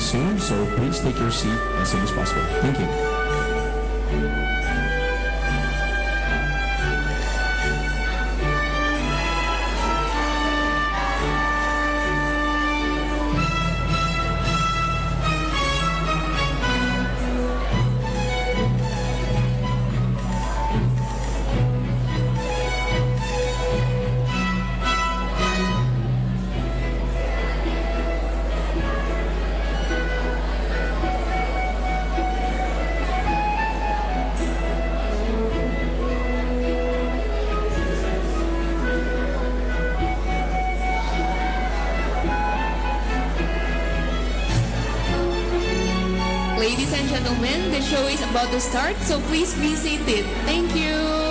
soon, so please take your seat as soon as possible. Thank you. Ladies and gentlemen, the show is about to start, so please be seated. Thank you.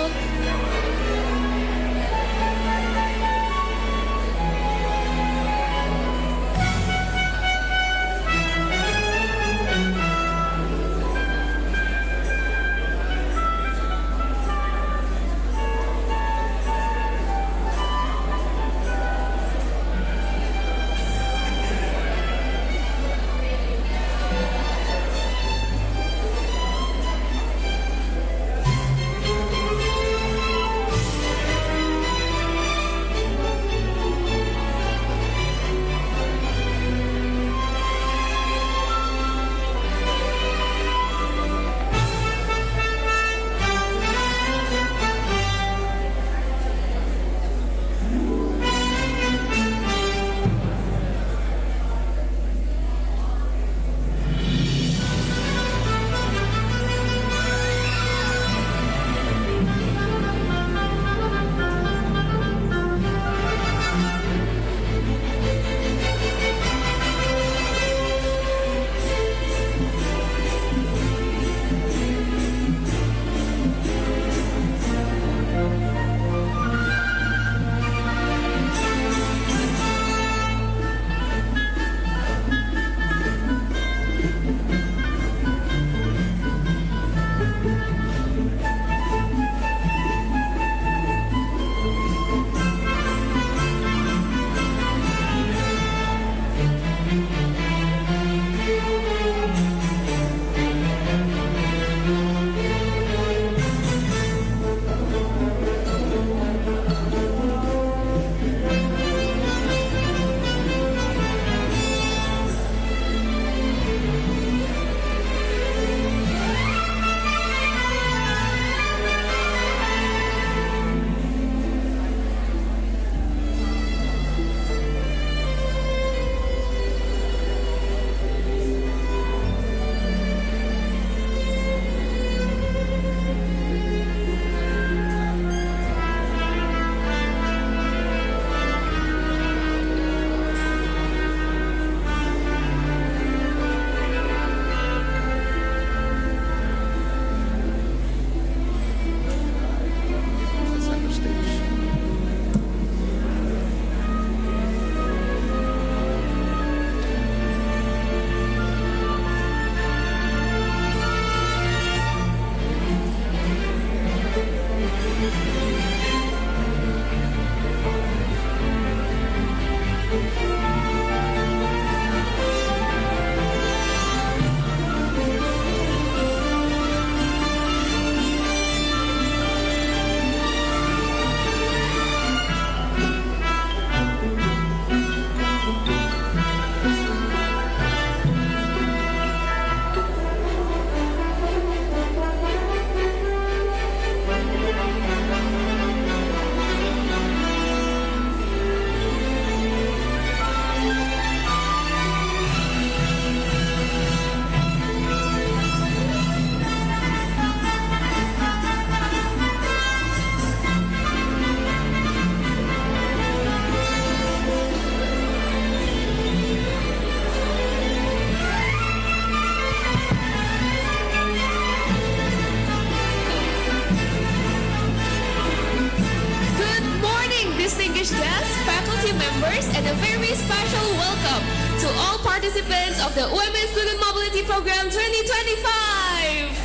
and a very special welcome to all participants of the UMN Student Mobility Program 2025.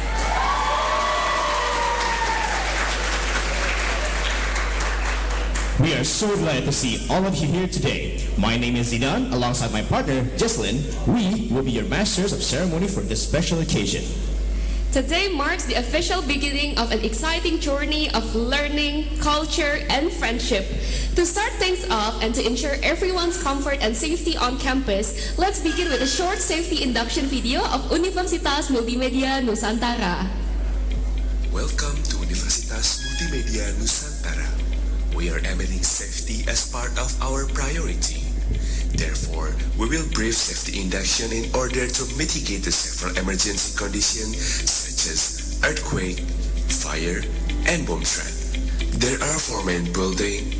We are so glad to see all of you here today. My name is Zidan, alongside my partner, Jesselyn. We will be your masters of ceremony for this special occasion. Today marks the official beginning of an exciting journey of learning, culture, and friendship. To start things off and to ensure everyone's comfort and safety on campus, let's begin with a short safety induction video of Universitas Multimedia Nusantara. Welcome to Universitas Multimedia Nusantara. We are embedding safety as part of our priority. Therefore, we will brief safety induction in order to mitigate the several emergency conditions such as earthquake, fire, and bomb threat. There are 4 main buildings: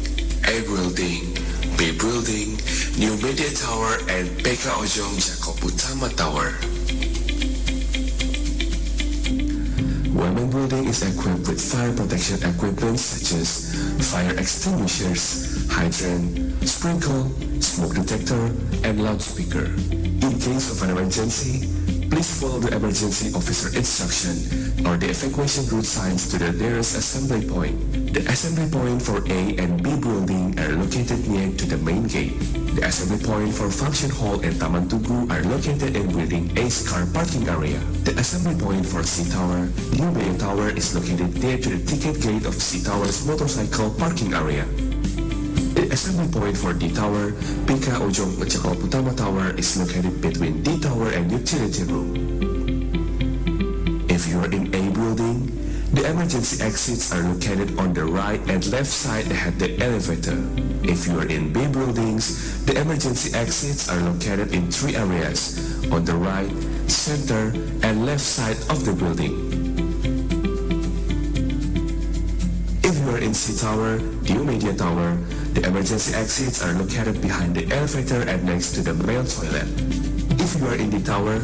A building, B building, New Media Tower, and PK Ojong Jakob Utama Tower. UMN building is equipped with fire protection equipment such as fire extinguishers, hydrant, sprinkle, smoke detector, and loudspeaker. In case of an emergency, please follow the emergency officer instruction or the evacuation route signs to the nearest assembly point. The assembly point for A and B building are located near to the main gate. The assembly point for function hall and Taman Tugu are located in building A's car parking area. The assembly point for C Tower, New Media Tower is located near to the ticket gate of C Tower's motorcycle parking area. The assembly point for D Tower, PK Ojong Jakob Utama Tower is located between D Tower and utility room. If you are in A building, the emergency exits are located on the right and left side ahead the elevator. If you are in B buildings, the emergency exits are located in 3 areas, on the right, center, and left side of the building. If you are in C Tower, New Media Tower, the emergency exits are located behind the elevator and next to the male toilet. If you are in the tower,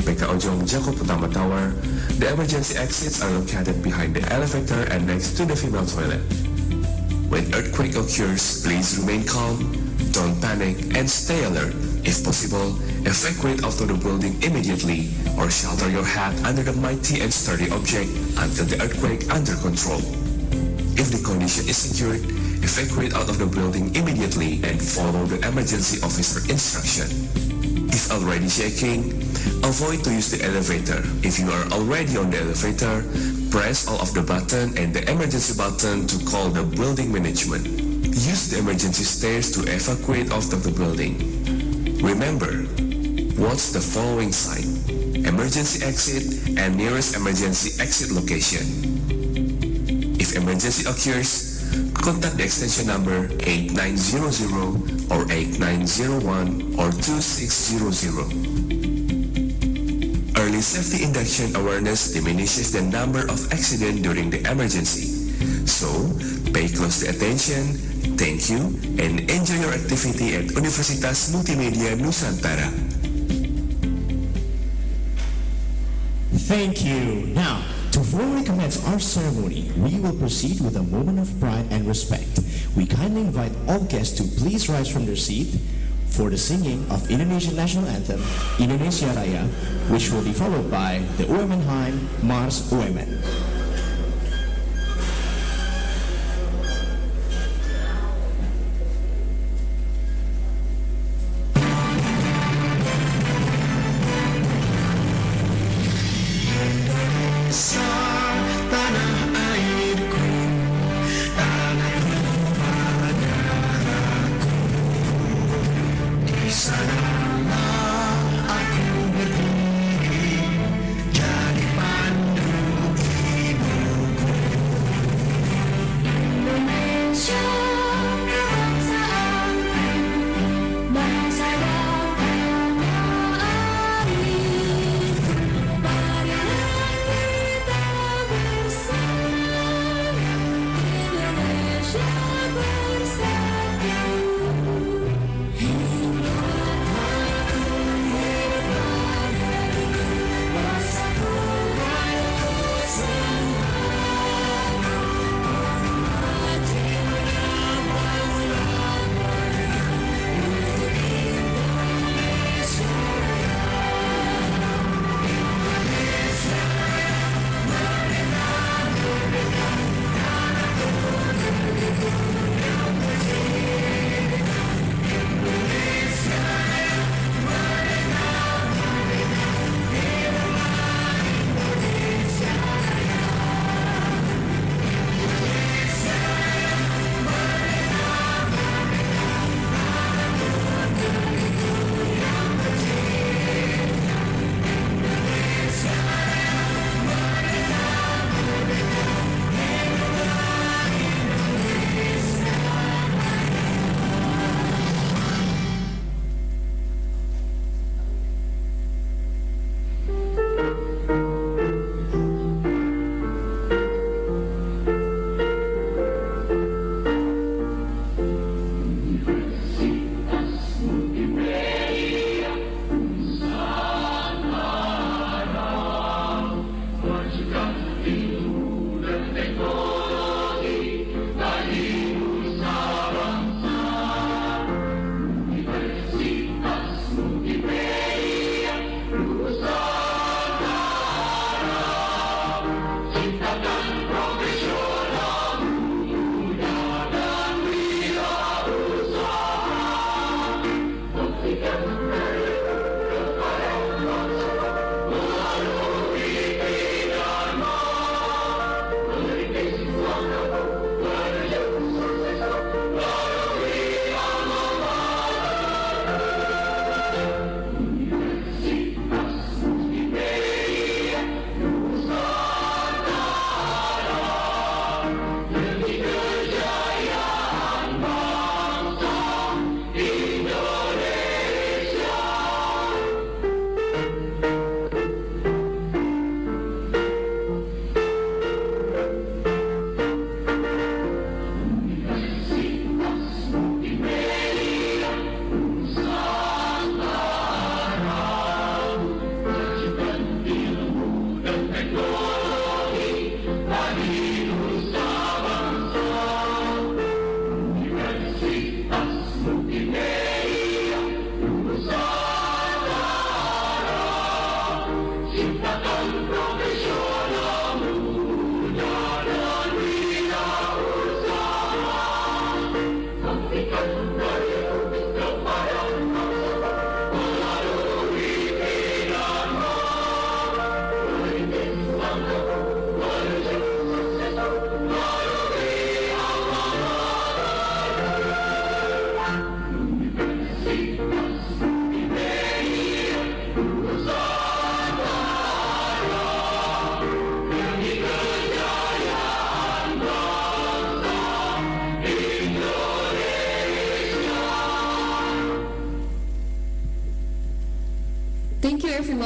PK Ojong Jakob Utama Tower, the emergency exits are located behind the elevator and next to the female toilet. When earthquake occurs, please remain calm, don't panic, and stay alert. If possible, evacuate out of the building immediately or shelter your head under the mighty and sturdy object until the earthquake under control. If the condition is secured, evacuate out of the building immediately and follow the emergency officer instruction. If already shaking, avoid to use the elevator. If you are already on the elevator, press all of the button and the emergency button to call the building management. Use the emergency stairs to evacuate out of the building. Remember, watch the following sign: emergency exit and nearest emergency exit location. If emergency occurs, contact the extension number 8900 or 8901 or 2600. Early safety induction awareness diminishes the number of accidents during the emergency. So, pay close attention, thank you, and enjoy your activity at Universitas Multimedia Nusantara. Thank you. Now, to formally commence our ceremony, we will proceed with a moment of pride and respect. We kindly invite all guests to please rise from their seat for the singing of Indonesian National Anthem, Indonesia Raya, which will be followed by the UMN hymn, Mars UMN.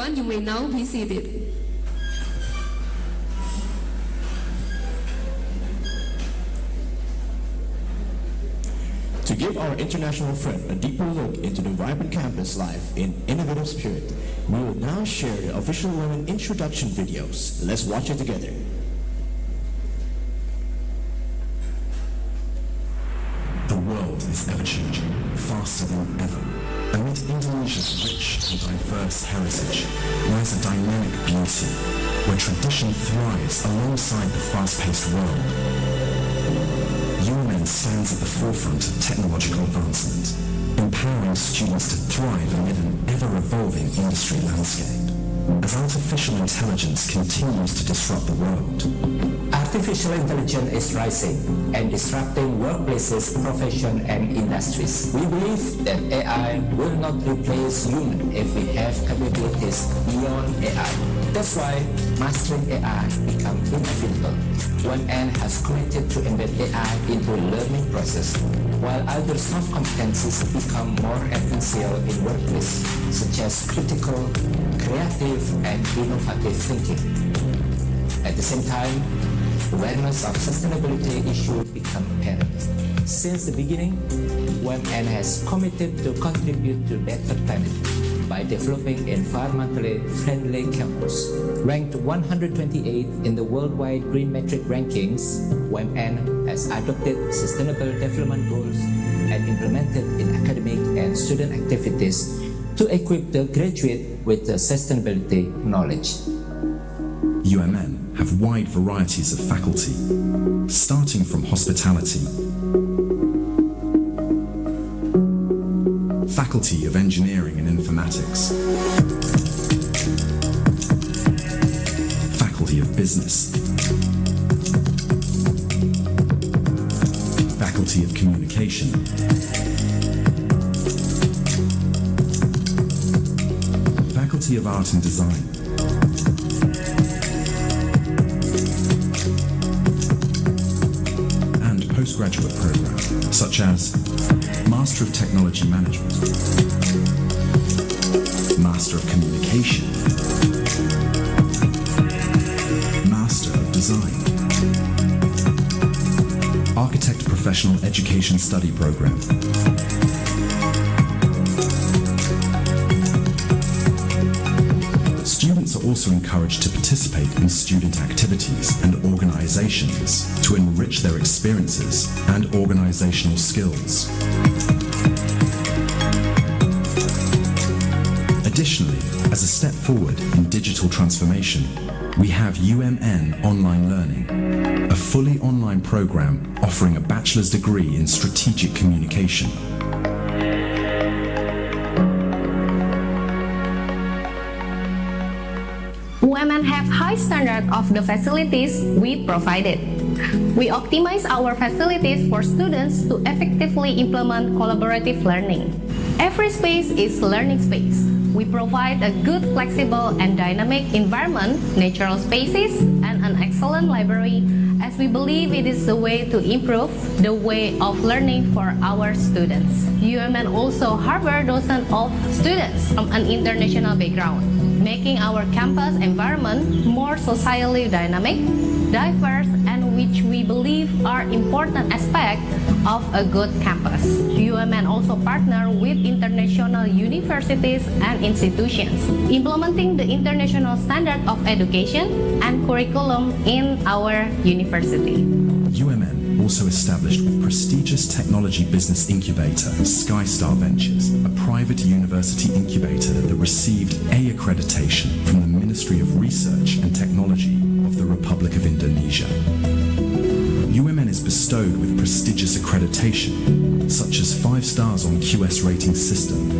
everyone, you may now be seated. To give our international friend a deeper look into the vibrant campus life in innovative spirit, we will now share the official UMN introduction videos. Let's watch it together. The world is ever-changing, faster than ever. Amid Indonesia's rich and diverse heritage lies a dynamic beauty where tradition thrives alongside the fast-paced world. UMN stands at the forefront of technological advancement, empowering students to thrive amid an ever-evolving industry landscape. As artificial intelligence continues to disrupt the world, Artificial intelligence is rising and disrupting workplaces, professions, and industries. We believe that AI will not replace humans if we have capabilities beyond AI. That's why mastering AI becomes inevitable. UMN has committed to embed AI into the learning process, while other soft competencies become more essential in workplace, such as critical, creative, and innovative thinking. At the same time, awareness of sustainability issues become apparent. Since the beginning, UMN has committed to contribute to a better planet by developing environmentally friendly campus. Ranked 128 in the worldwide Green Metric rankings, UMN has adopted sustainable development goals and implemented in academic and student activities to equip the graduate with the sustainability knowledge. UMN have wide varieties of faculty, starting from hospitality, Faculty of Engineering and Informatics, Faculty of Business, Faculty of Communication, Faculty of Art and Design, postgraduate programs such as Master of Technology Management, Master of Communication, Master of Design, Architect Professional Education Study Program, Students are also encouraged to participate in student activities and organizations to enrich their experiences and organizational skills. Additionally, as a step forward in digital transformation, we have UMN Online Learning, a fully online program offering a bachelor's degree in strategic communication. UMN have high standard of the facilities we provided. We optimize our facilities for students to effectively implement collaborative learning. Every space is learning space. We provide a good, flexible, and dynamic environment, natural spaces, and an excellent library, as we believe it is the way to improve the way of learning for our students. UMN also harbor dozens of students from an international background, making our campus environment more socially dynamic, diverse, and which we believe are important aspects of a good campus. UMN also partner with international universities and institutions, implementing the international standard of education and curriculum in our university. UMN also established with prestigious technology business incubator SkyStar Ventures, a private university incubator that received A accreditation from the Ministry of Research and Technology of the Republic of Indonesia. UMN is bestowed with prestigious accreditation, such as 5 stars on QS rating system,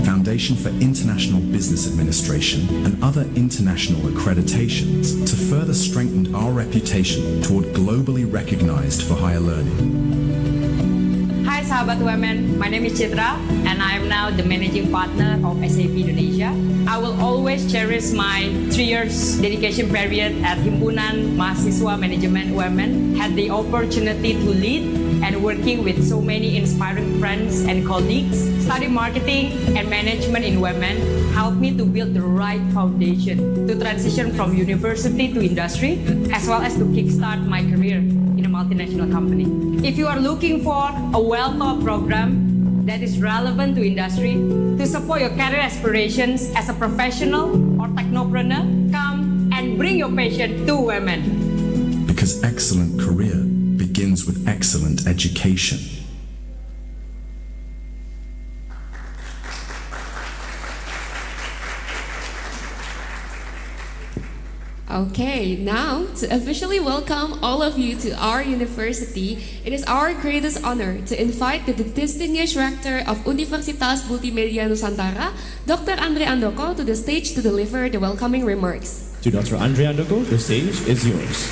Foundation for International Business Administration, and other international accreditations to further strengthen our reputation toward globally recognized for higher learning. High sahabat UMN, my name is Citra and I am now the managing partner of SAP Indonesia. I will always cherish my 3 years dedication period at Himpunan Mahasiswa Manajemen UMN, had the opportunity to lead and working with so many inspiring friends and colleagues. Study marketing and management in UMN helped me to build the right foundation to transition from university to industry, as well as to kickstart my career in a multinational company. If you are looking for a well-thought program that is relevant to industry to support your career aspirations as a professional or technopreneur, come and bring your passion to women. Because excellent career begins with excellent education. Okay, now to officially welcome all of you to our university, it is our greatest honor to invite the distinguished rector of Universitas Multimedia Nusantara, Dr. Andre Andoko, to the stage to deliver the welcoming remarks. To Dr. Andre Andoko, the stage is yours.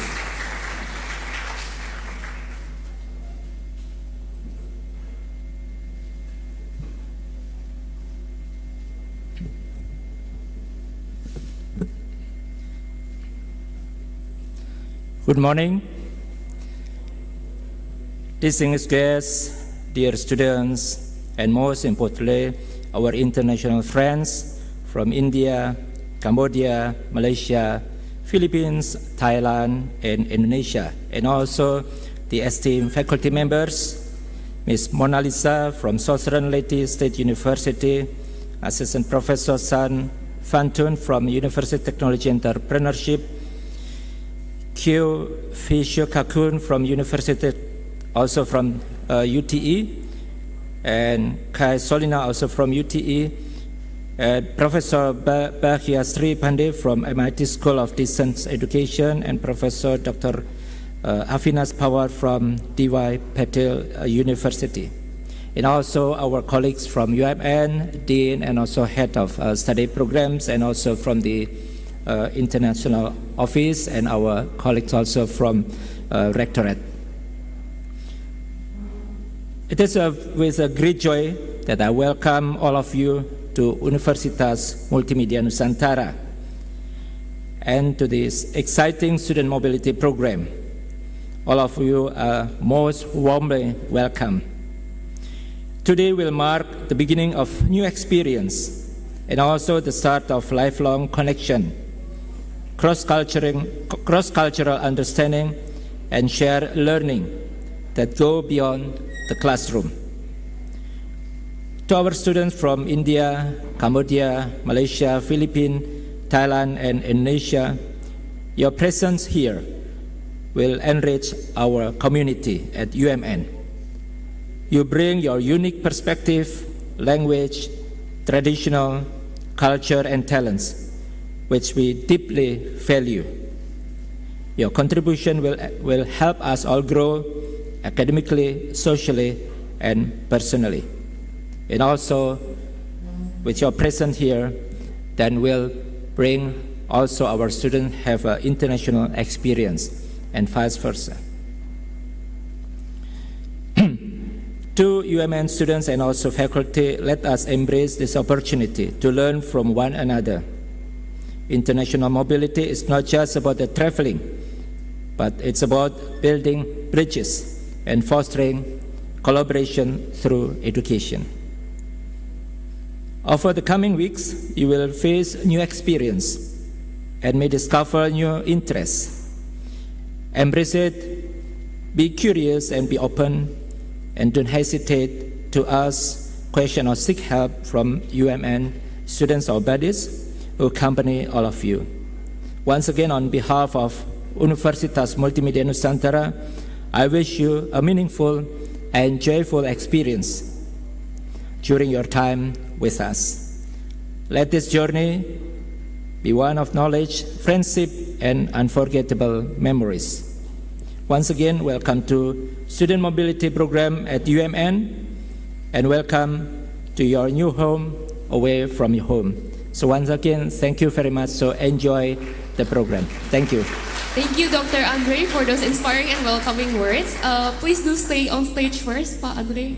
Good morning, distinguished guests, dear students, and most importantly, our international friends from India, Cambodia, Malaysia, Philippines, Thailand, and Indonesia, and also the esteemed faculty members, Ms. Mona Lisa from Southern Leyte State University, Assistant Professor San Fantun from University Technology Entrepreneurship, Kyo Fisher Kakun from University, also from UTE, and Kai Solina, also from UTE, Professor Bahia Sri Pandey from MIT School of Distance Education, and Professor Dr. Avinas Pawar from D.Y. Patel University. And also our colleagues from UMN, Dean, and also Head of Study Programs, and also from the International Office, and our colleagues also from Rectorate. It is with a great joy that I welcome all of you to Universitas Multimedia Nusantara and to this exciting student mobility program. All of you are most warmly welcome. Today will mark the beginning of new experience and also the start of lifelong connection, cross-cultural understanding, and shared learning that go beyond the classroom. To our students from India, Cambodia, Malaysia, Philippines, Thailand, and Indonesia, your presence here will enrich our community at UMN. You bring your unique perspective, language, traditional culture, and talents, which we deeply value. Your contribution will help us all grow academically, socially, and personally. And also, with your presence here, then will bring also our students have an international experience and vice versa. To UMN students and also faculty, let us embrace this opportunity to learn from one another. International mobility is not just about the traveling, but it's about building bridges and fostering collaboration through education. Over the coming weeks, you will face new experience and may discover new interests. Embrace it, be curious and be open, and don't hesitate to ask, question, or seek help from UMN students or buddies who accompany all of you. Once again, on behalf of Universitas Multimedia Nusantara, I wish you a meaningful and joyful experience during your time with us. Let this journey be one of knowledge, friendship, and unforgettable memories. Once again, welcome to Student Mobility Program at UMN, and welcome to your new home away from your home. So once again, thank you very much. So enjoy the program. Thank you. Thank you, Dr. Andre, for those inspiring and welcoming words. Please do stay on stage first, Pa Andre.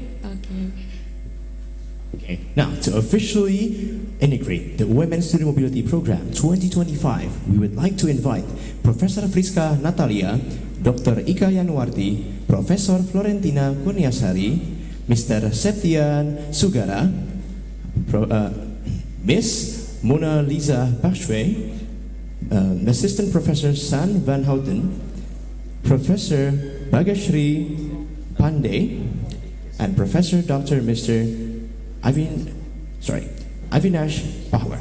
Okay. Now, to officially integrate the UMN Student Mobility Program 2025, we would like to invite Professor Friska Natalia, Dr. Ika Yanwarti, Professor Florentina Kurniasari, Mr. Septian Sugara, Miss Mona Lisa Bashwe, Assistant Professor San Van Houten, Professor Bagashri Pandey, and Professor Dr. Mr. Avinash Pahwar.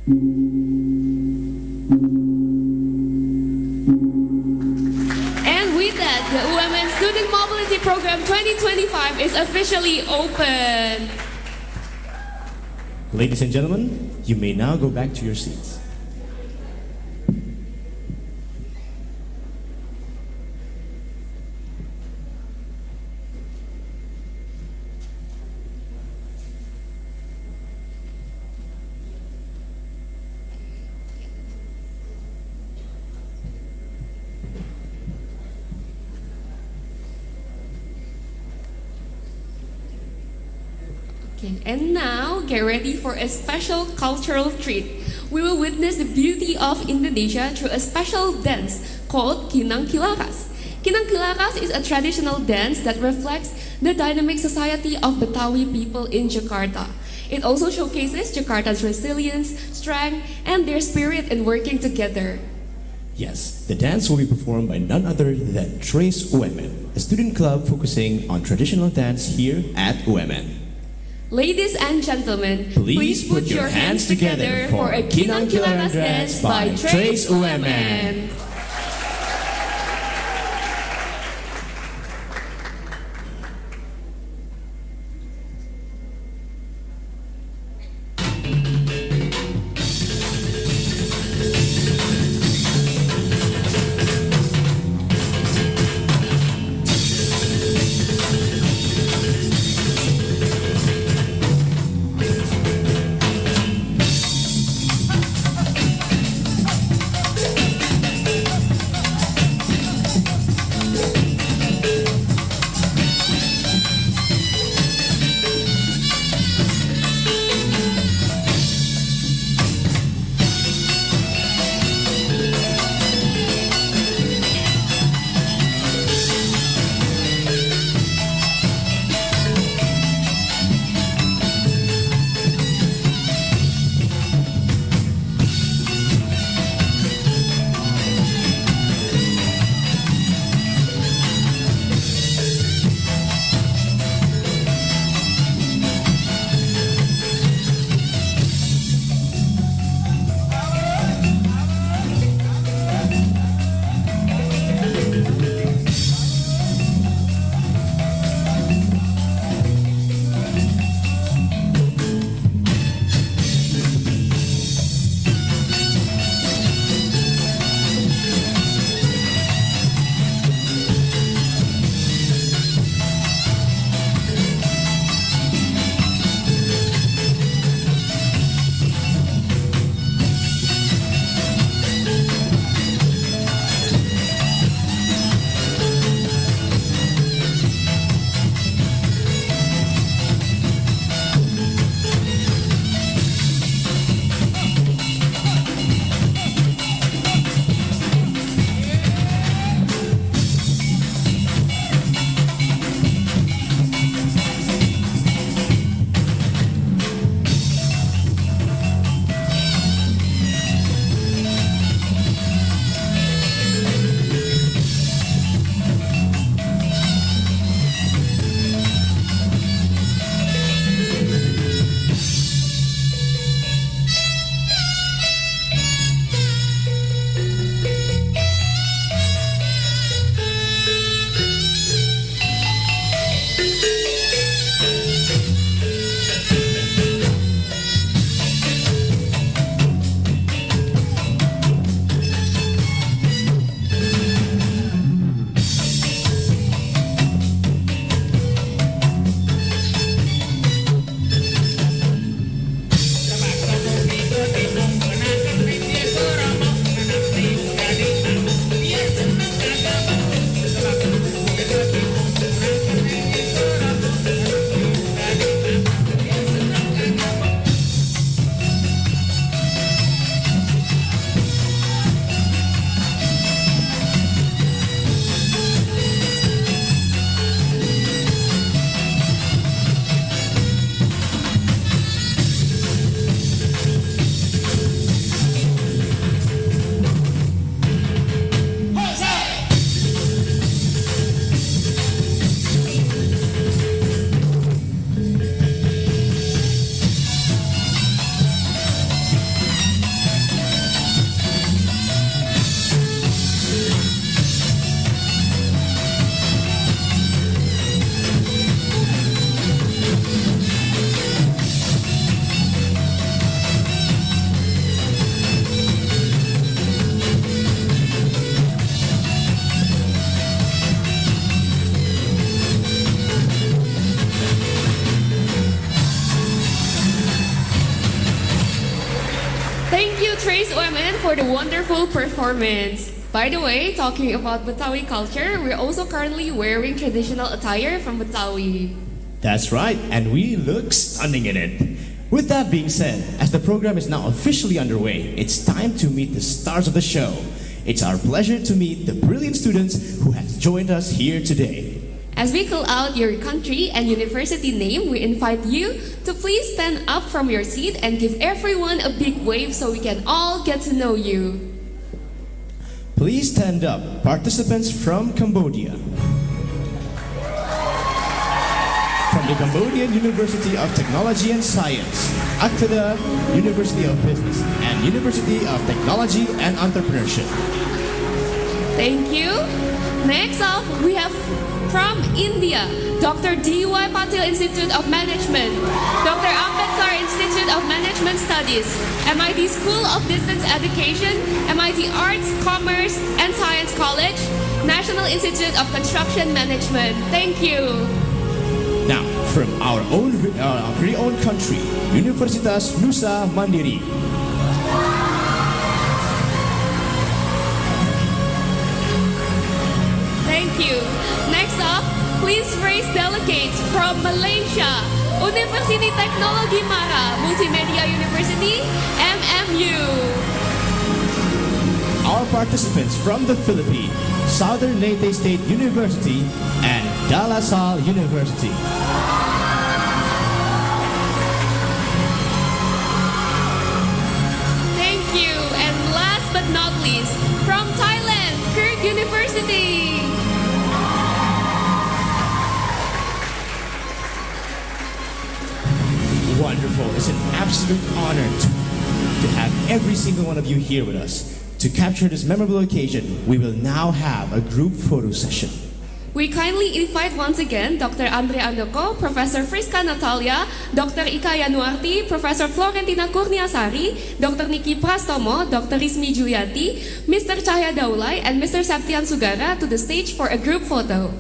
And with that, the UMN Student Mobility Program 2025 is officially open. Ladies and gentlemen, you may now go back to your seats. Okay, and now get ready for a special cultural treat. We will witness the beauty of Indonesia through a special dance called Kinang Kilakas. Kinang Kilakas is a traditional dance that reflects the dynamic society of Betawi people in Jakarta. It also showcases Jakarta's resilience, strength, and their spirit in working together. Yes, the dance will be performed by none other than Trace UMN, a student club focusing on traditional dance here at UMN. Ladies and gentlemen, Please put your hands together for a Kinang Kilakas dance by Trace UMN. Thank you, Trace UMN, for the wonderful performance. By the way, talking about Betawi culture, we're also currently wearing traditional attire from Betawi. That's right, and we look stunning in it. With that being said, as the program is now officially underway, it's time to meet the stars of the show. It's our pleasure to meet the brilliant students who have joined us here today. As we call out your country and university name, we invite you to please stand up from your seat and give everyone a big wave so we can all get to know you. Please stand up, participants from Cambodia. From the Cambodian University of Technology and Science, Aktada University of Business, and University of Technology and Entrepreneurship. Thank you. Next up, we have from India, Dr. D.Y. Patil Institute of Management, Dr. Ambedkar Institute of Management Studies, MIT School of Distance Education, MIT Arts, Commerce, and Science College, National Institute of Construction Management. Thank you. Now, from our very own country, Universitas Nusa Mandiri. Thank you. Next up, please raise delegates from Malaysia, University Teknologi Mara, Multimedia University, MMU. Our participants from the Philippines, Southern Leyte State University and De La Salle University. Thank you. And last but not least, from Thailand, Kirk University. Wonderful. It's an absolute honor to have every single one of you here with us. To capture this memorable occasion, we will now have a group photo session. We kindly invite once again Dr. Andre Andoko, Professor Friska Natalia, Dr. Ika Yanuarti, Professor Florentina Kurniasari, Dr. Niki Prastomo, Dr. Rizmi Julianti, Mr. Cahya Daulay, and Mr. Septian Sugara to the stage for a group photo.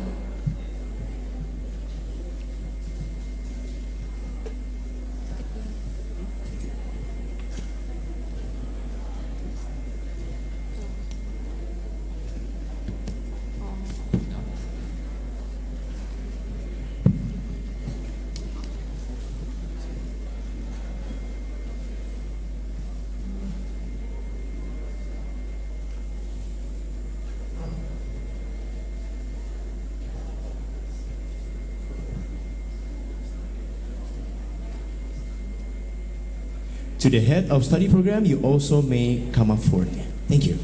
To the head of study program, you also may come up forward. Thank you.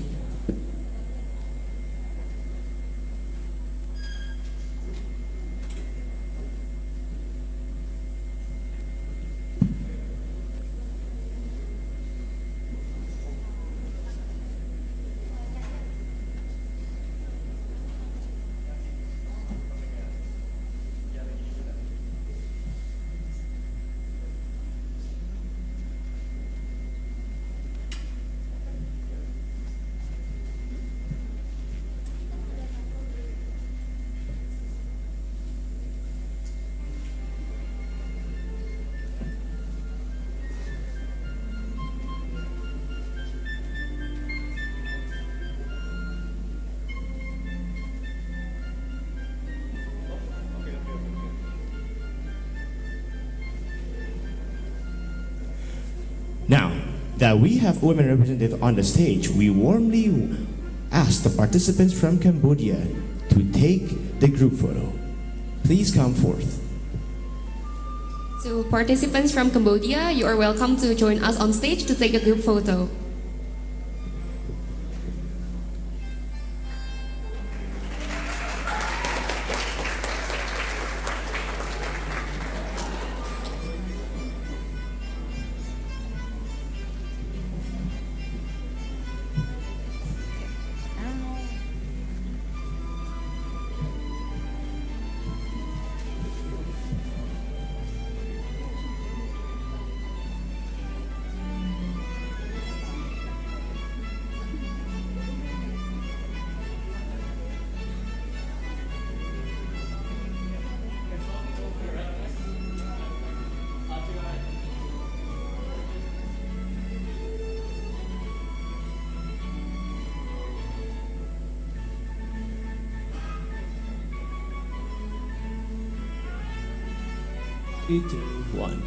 Now that we have women representative on the stage, we warmly ask the participants from Cambodia to take the group photo. Please come forth. So participants from Cambodia, you are welcome to join us on stage to take a group photo. 3, 2, 1.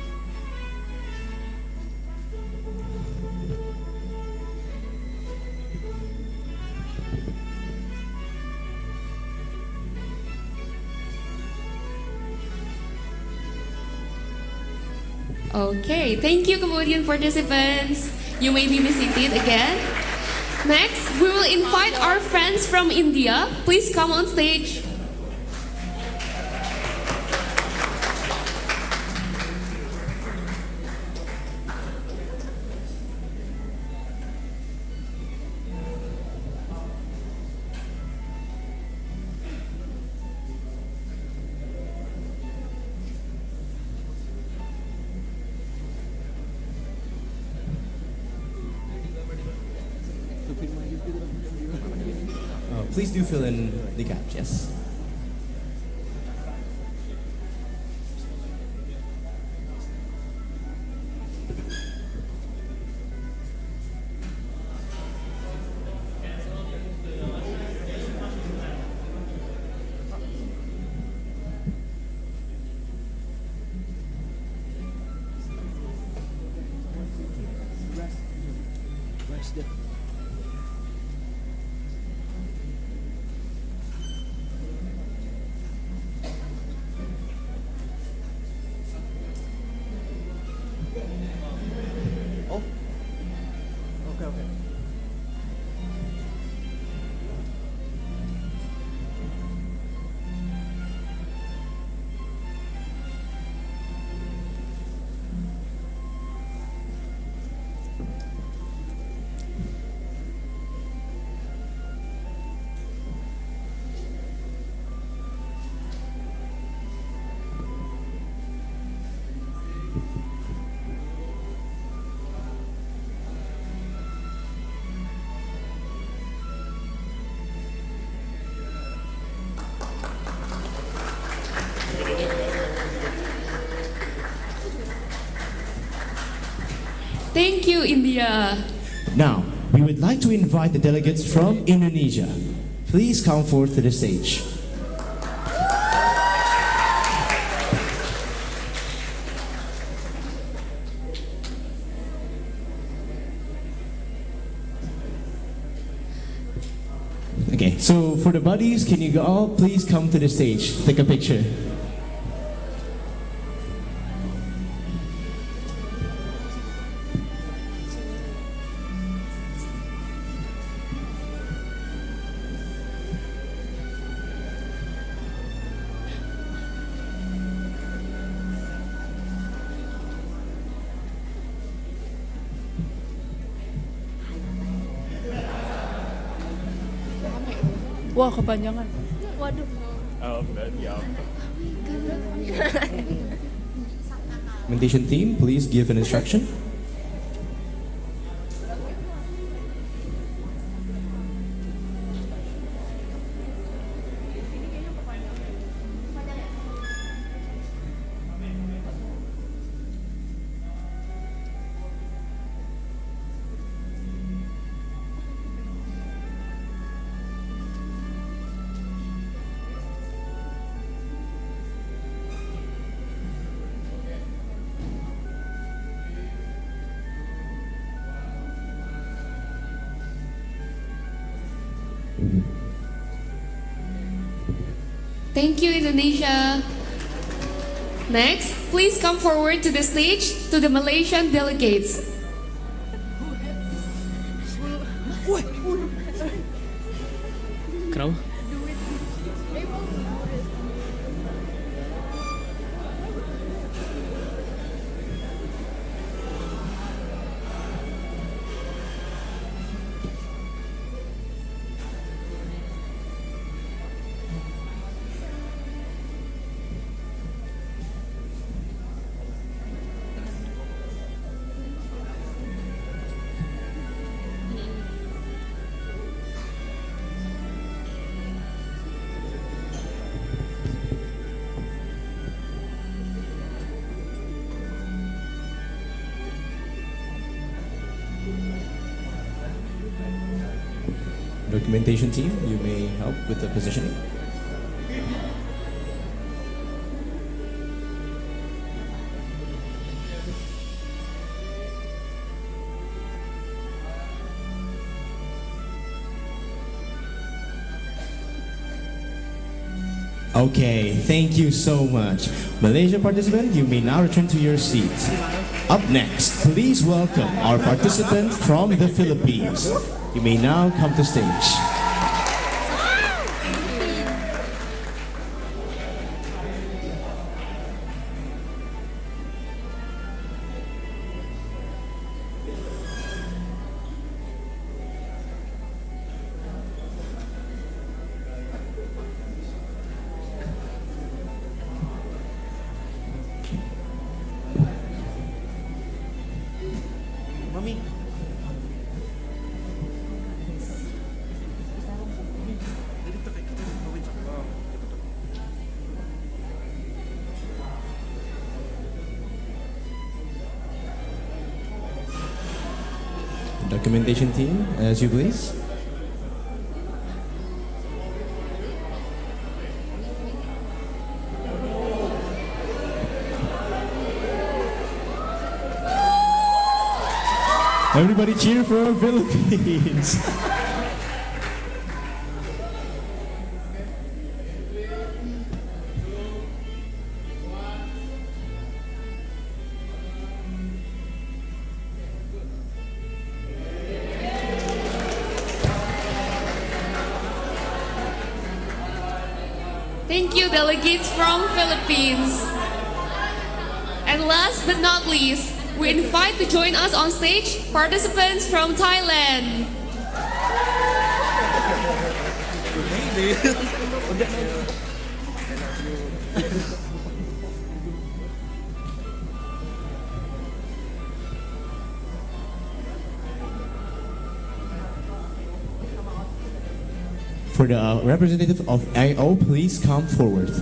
Okay, thank you, Cambodian participants. You may be seated again. Next, we will invite our friends from India. Please come on stage. Please do fill in the gaps, yes. Thank you, India. Now, we would like to invite the delegates from Indonesia. Please come forth to the stage. Okay, so for the buddies, can you all please come to the stage, take a picture. Wah, kepanjangan. Waduh. Implementation team, please give an instruction. Thank you, Indonesia. Next, please come forward to the stage to the Malaysian delegates. Kenapa? Documentation team, you may help with the positioning. Okay, thank you so much. Malaysia participant, you may now return to your seats. Up next, please welcome our participant from the Philippines. You may now come to stage. Documentation team, as you please. Everybody cheer for Philippines. Thank you, delegates from Philippines. And last but not least, we invite to join us on stage participants from Thailand. For the representative of IO, please come forward.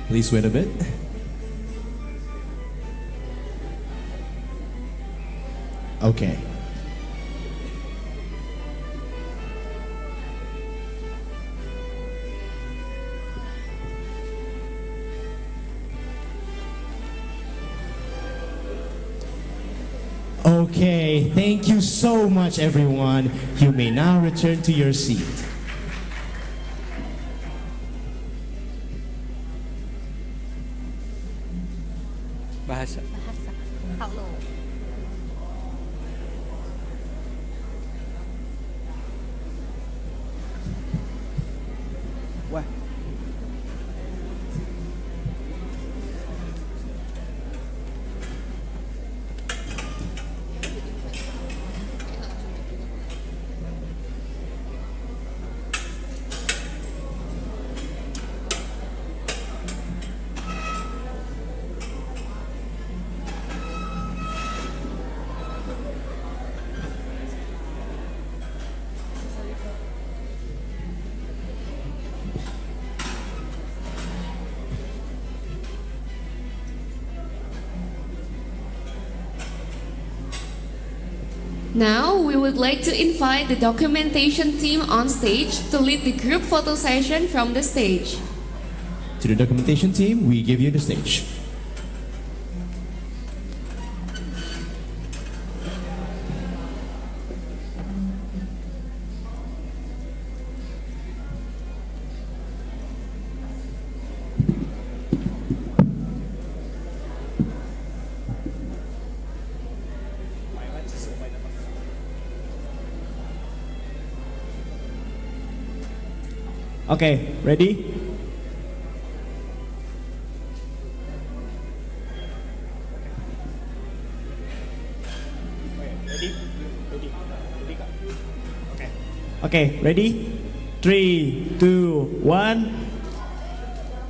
Please wait a bit. Okay. Okay, thank you so much, everyone. You may now return to your seat. Bahasa. Wah. Now, we would like to invite the documentation team on stage to lead the group photo session from the stage. To the documentation team, we give you the stage. Okay, ready? Okay, ready? 3, 2, 1.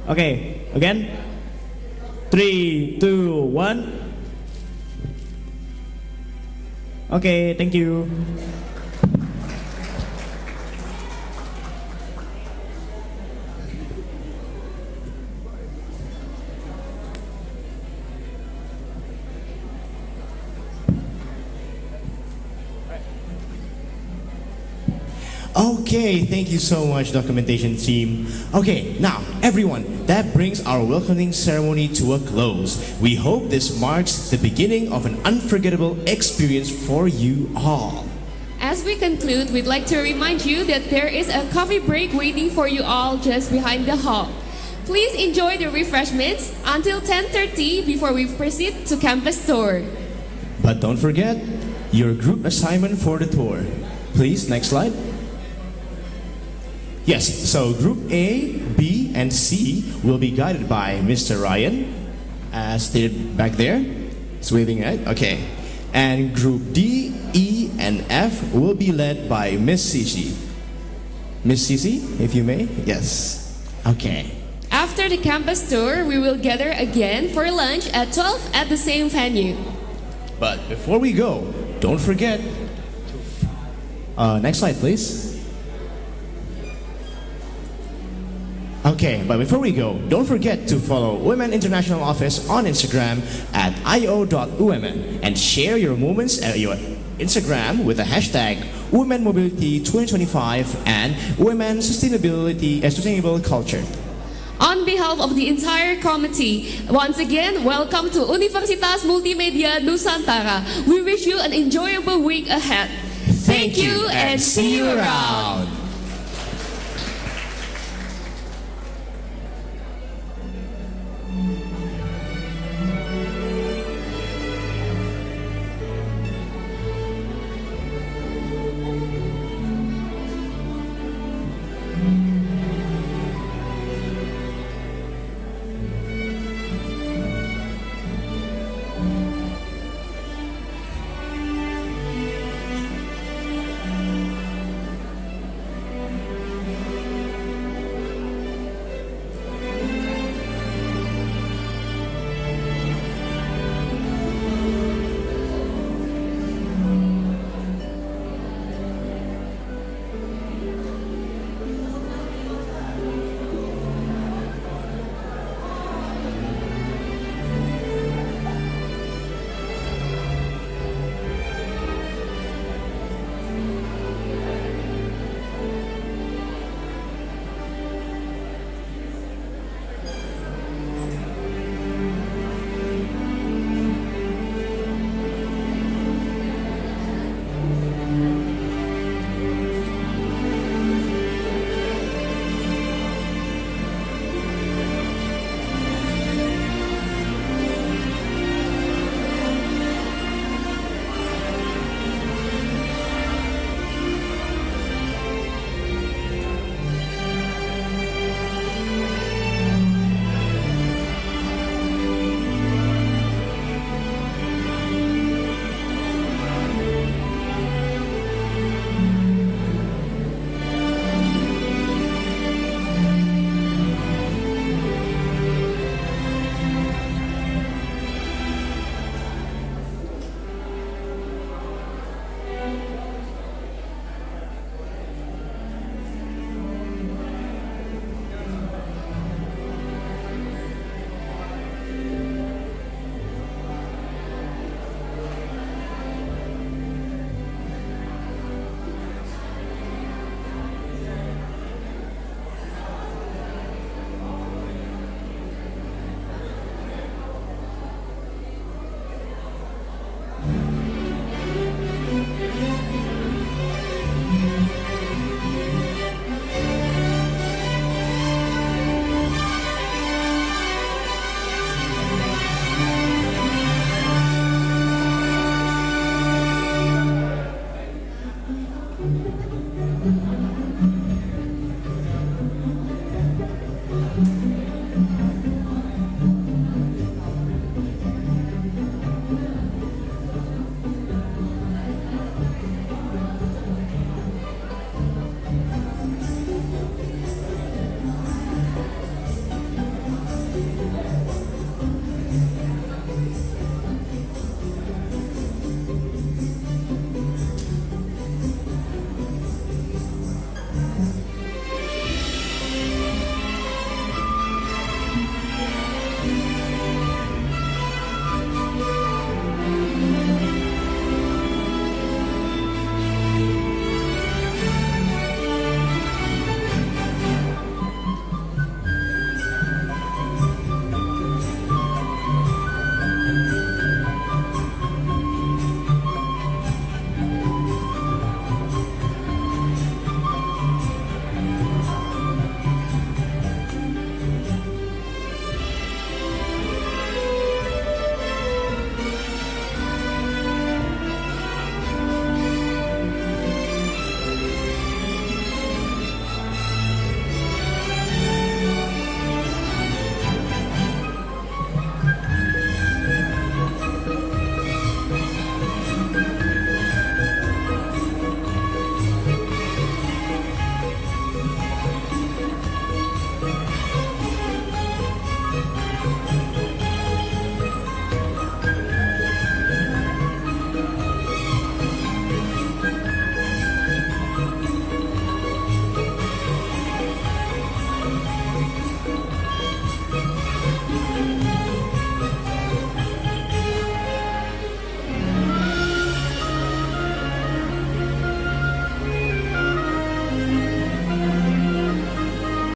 Okay, again. 3, 2, 1. Okay, thank you. Okay, thank you so much, documentation team. Okay, now, everyone, that brings our welcoming ceremony to a close. We hope this marks the beginning of an unforgettable experience for you all. As we conclude, we'd like to remind you that there is a coffee break waiting for you all just behind the hall. Please enjoy the refreshments until 10:30 before we proceed to campus tour. But don't forget your group assignment for the tour. Please, next slide. Yes, so Group A, B, and C will be guided by Mr. Ryan, as stated back there. It's waving at, okay. And Group D, E, and F will be led by Miss Cici. Miss Cici, if you may? Yes. Okay. After the campus tour, we will gather again for lunch at 12 at the same venue. But before we go, don't forget. Next slide, please. Okay, but before we go, don't forget to follow UMN International Office on Instagram at io.umn and share your moments at your Instagram with the hashtag Women Mobility 2025 and Women Sustainability and Sustainable Culture. On behalf of the entire committee, once again, welcome to Universitas Multimedia Nusantara. We wish you an enjoyable week ahead. Thank you and see you around.